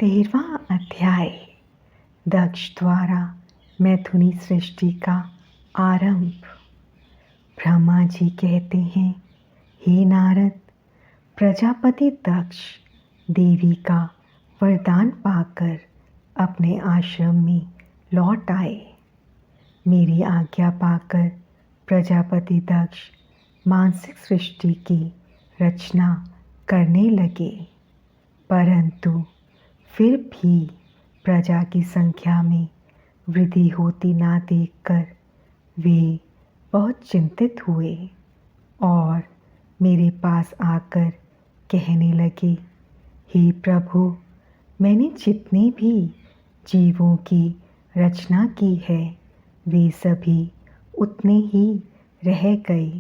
13वां अध्याय। दक्ष द्वारा मैथुनी सृष्टि का आरंभ। ब्रह्मा जी कहते हैं, हे नारद, प्रजापति दक्ष देवी का वरदान पाकर अपने आश्रम में लौट आए। मेरी आज्ञा पाकर प्रजापति दक्ष मानसिक सृष्टि की रचना करने लगे, परंतु फिर भी प्रजा की संख्या में वृद्धि होती ना देखकर वे बहुत चिंतित हुए और मेरे पास आकर कहने लगे, हे प्रभु, मैंने जितने भी जीवों की रचना की है वे सभी उतने ही रह गए,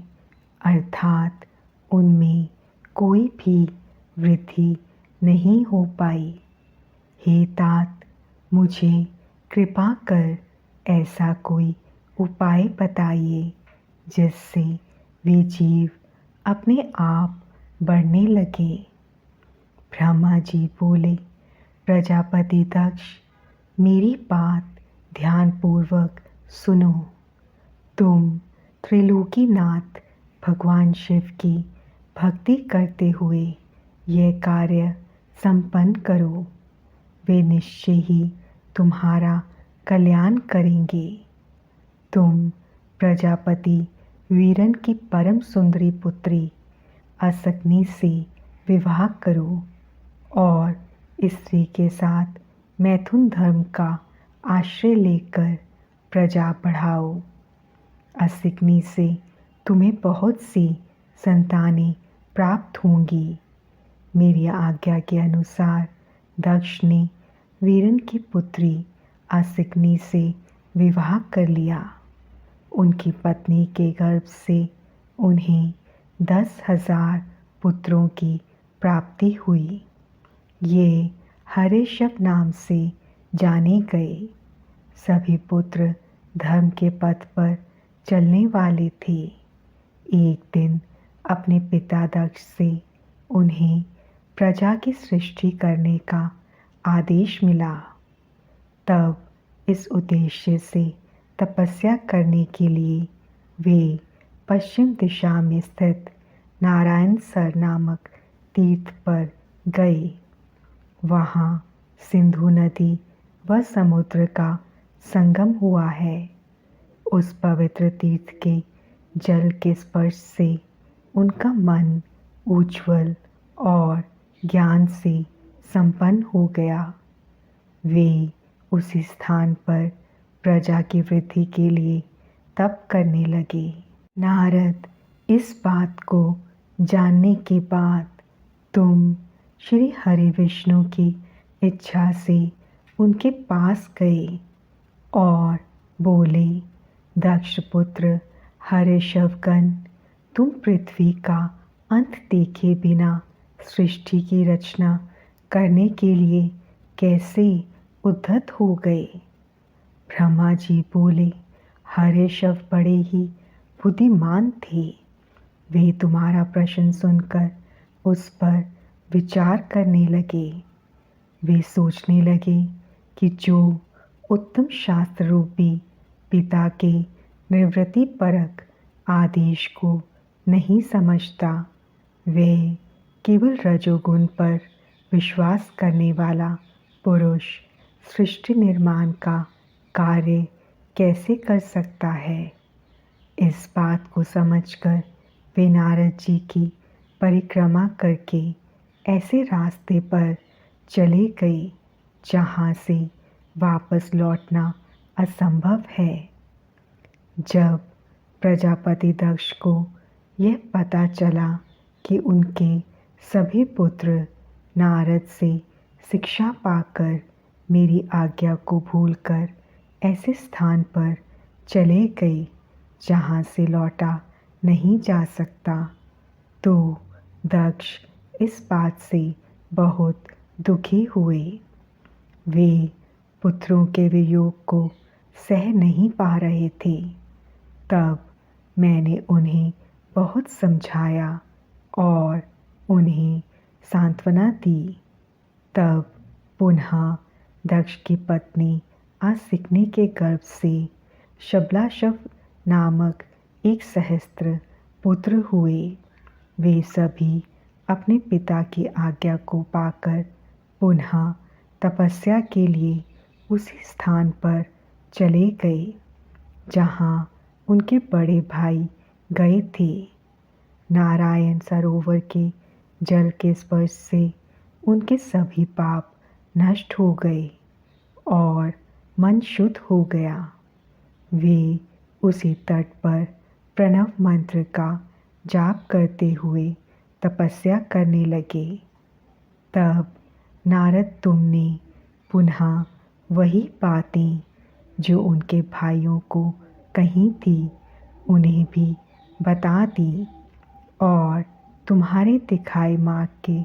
अर्थात उनमें कोई भी वृद्धि नहीं हो पाई। हे तात, मुझे कृपा कर ऐसा कोई उपाय बताइए जिससे वे जीव अपने आप बढ़ने लगे। ब्रह्मा जी बोले, प्रजापति दक्ष, मेरी बात ध्यानपूर्वक सुनो। तुम त्रिलोकीनाथ भगवान शिव की भक्ति करते हुए यह कार्य संपन्न करो। वे निश्चय ही तुम्हारा कल्याण करेंगे। तुम प्रजापति वीरन की परम सुंदरी पुत्री असकनी से विवाह करो और स्त्री के साथ मैथुन धर्म का आश्रय लेकर प्रजा बढ़ाओ। असकनी से तुम्हें बहुत सी संतानें प्राप्त होंगी। मेरी आज्ञा के अनुसार दक्ष ने वीरन की पुत्री असकनी से विवाह कर लिया। उनकी पत्नी के गर्भ से उन्हें 10,000 पुत्रों की प्राप्ति हुई। ये हर्षव नाम से जाने गए। सभी पुत्र धर्म के पथ पर चलने वाले थे। एक दिन अपने पिता दक्ष से उन्हें प्रजा की सृष्टि करने का आदेश मिला। तब इस उद्देश्य से तपस्या करने के लिए वे पश्चिम दिशा में स्थित नारायण सर नामक तीर्थ पर गए। वहाँ सिंधु नदी व समुद्र का संगम हुआ है। उस पवित्र तीर्थ के जल के स्पर्श से उनका मन उज्ज्वल और ज्ञान से संपन्न हो गया। वे उसी स्थान पर प्रजा की वृद्धि के लिए तप करने लगे। नारद, इस बात को जानने के बाद तुम श्री हरि विष्णु की इच्छा से उनके पास गए और बोले, दक्ष पुत्र हर्षवगण, तुम पृथ्वी का अंत देखे बिना सृष्टि की रचना करने के लिए कैसे उद्धत हो गए। ब्रह्मा जी बोले, हर्षव बड़े ही बुद्धिमान थे। वे तुम्हारा प्रश्न सुनकर उस पर विचार करने लगे। वे सोचने लगे कि जो उत्तम शास्त्र रूपी पिता के निवृत्ति परक आदेश को नहीं समझता, वह केवल रजोगुण पर विश्वास करने वाला पुरुष सृष्टि निर्माण का कार्य कैसे कर सकता है। इस बात को समझकर वे नारद जी की परिक्रमा करके ऐसे रास्ते पर चले गए जहाँ से वापस लौटना असंभव है। जब प्रजापति दक्ष को यह पता चला कि उनके सभी पुत्र नारद से शिक्षा पाकर मेरी आज्ञा को भूलकर ऐसे स्थान पर चले गए जहाँ से लौटा नहीं जा सकता, तो दक्ष इस बात से बहुत दुखी हुए। वे पुत्रों के वियोग को सह नहीं पा रहे थे। तब मैंने उन्हें बहुत समझाया और उन्हें सांत्वना दी। तब पुनः दक्ष की पत्नी आसिकनी के गर्भ से शबलाशव नामक एक सहस्त्र पुत्र हुए। वे सभी अपने पिता की आज्ञा को पाकर पुनः तपस्या के लिए उसी स्थान पर चले गए जहाँ उनके बड़े भाई गए थे। नारायण सरोवर के जल के स्पर्श से उनके सभी पाप नष्ट हो गए और मन शुद्ध हो गया। वे उसी तट पर प्रणव मंत्र का जाप करते हुए तपस्या करने लगे। तब नारद तुमने पुनः वही बातें जो उनके भाइयों को कही थी उन्हें भी बता दी और तुम्हारे दिखाए मार्ग के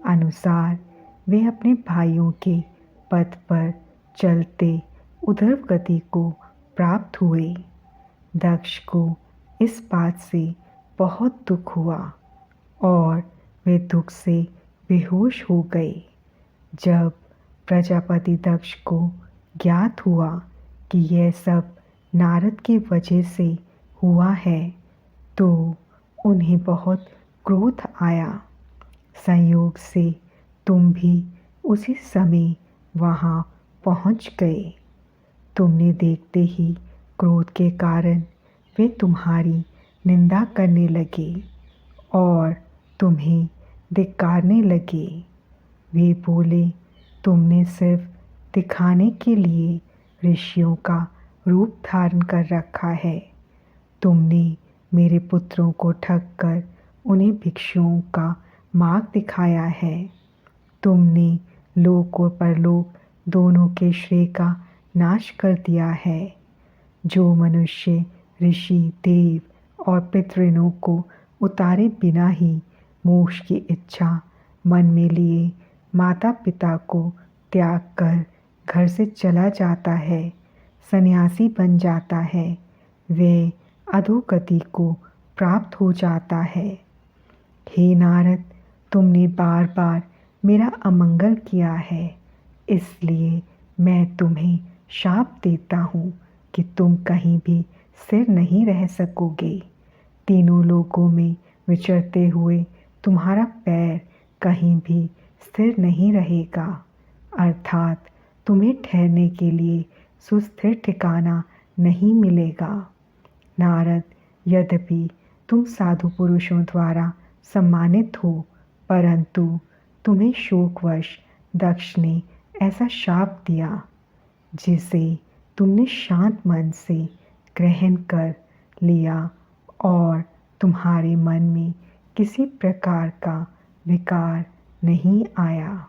अनुसार वे अपने भाइयों के पथ पर चलते उधर्व गति को प्राप्त हुए। दक्ष को इस बात से बहुत दुख हुआ और वे दुख से बेहोश हो गए। जब प्रजापति दक्ष को ज्ञात हुआ कि यह सब नारद की वजह से हुआ है तो उन्हें बहुत क्रोध आया। संयोग से तुम भी उसी समय वहाँ पहुँच गए। तुमने देखते ही क्रोध के कारण वे तुम्हारी निंदा करने लगे और तुम्हें धिक्कारने लगे। वे बोले, तुमने सिर्फ दिखाने के लिए ऋषियों का रूप धारण कर रखा है। तुमने मेरे पुत्रों को ठग कर उन्हें भिक्षुओं का मार्ग दिखाया है। तुमने लोक और परलोक दोनों के श्रेय का नाश कर दिया है। जो मनुष्य ऋषि देव और पितृणों को उतारे बिना ही मोक्ष की इच्छा मन में लिए माता पिता को त्याग कर घर से चला जाता है, सन्यासी बन जाता है, वे अधोगति को प्राप्त हो जाता है। हे नारद, तुमने बार बार मेरा अमंगल किया है, इसलिए मैं तुम्हें शाप देता हूँ कि तुम कहीं भी स्थिर नहीं रह सकोगे। तीनों लोकों में विचरते हुए तुम्हारा पैर कहीं भी स्थिर नहीं रहेगा, अर्थात तुम्हें ठहरने के लिए सुस्थिर ठिकाना नहीं मिलेगा। नारद, यद्यपि तुम साधु पुरुषों द्वारा सम्मानित हो, परंतु तुम्हें शोकवश दक्ष ने ऐसा शाप दिया जिसे तुमने शांत मन से ग्रहण कर लिया और तुम्हारे मन में किसी प्रकार का विकार नहीं आया।